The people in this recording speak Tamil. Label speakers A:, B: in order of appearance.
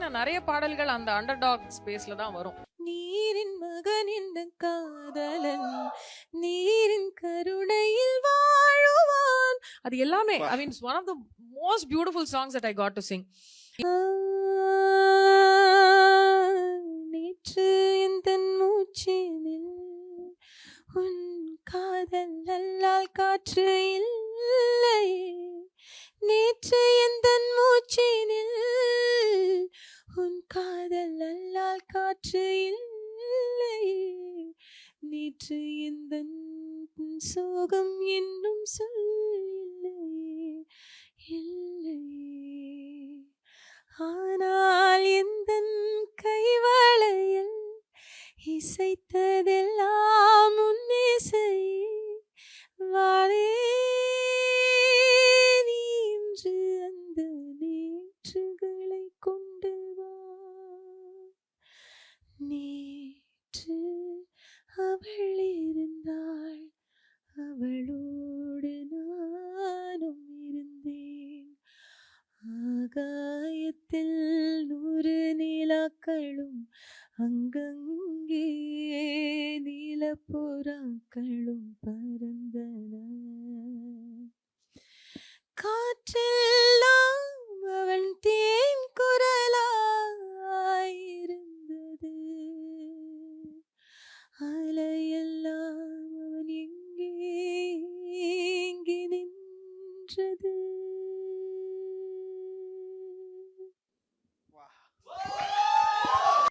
A: பாத்தீங்கன்னா நிறைய பாடல்கள் அந்த அண்டர் டாக் ஸ்பேஸ்ல தான் வரும். நீரின் மகன் இந்த காதலன் நீரின் கருணையில் வாழுவான். அது எல்லாமே I mean one of the most beautiful songs that I got to sing. நேற்று இந்த மூச்சினில் உன் காதல் அல்லால் காற்று இல்லை. நேற்று எந்த மூச்சினில் உன் காதல் அல்லால் காற்று இல்லை. நேற்று எந்த சோகம் என்னும் சொல்லை இல்லை. ஆனால் எந்த கைவளையல் இசைத்ததெல்லாம் உன்னிசையே. வாழே நீன்று அந்த நேற்றுகளை கொண்டு வா. நேற்று அவள் இருந்தாள், அவளோடு நானும் இருந்தேன். ஆகாயத்தில் 100 நிலாக்களும் அங்கங்கே நீலப்புறாக்களும் பறந்தன. காற்றெல்லாம் அவன் தேன் குரலாயிருந்தது. அலையெல்லாம் அவன் எங்கே நின்றது.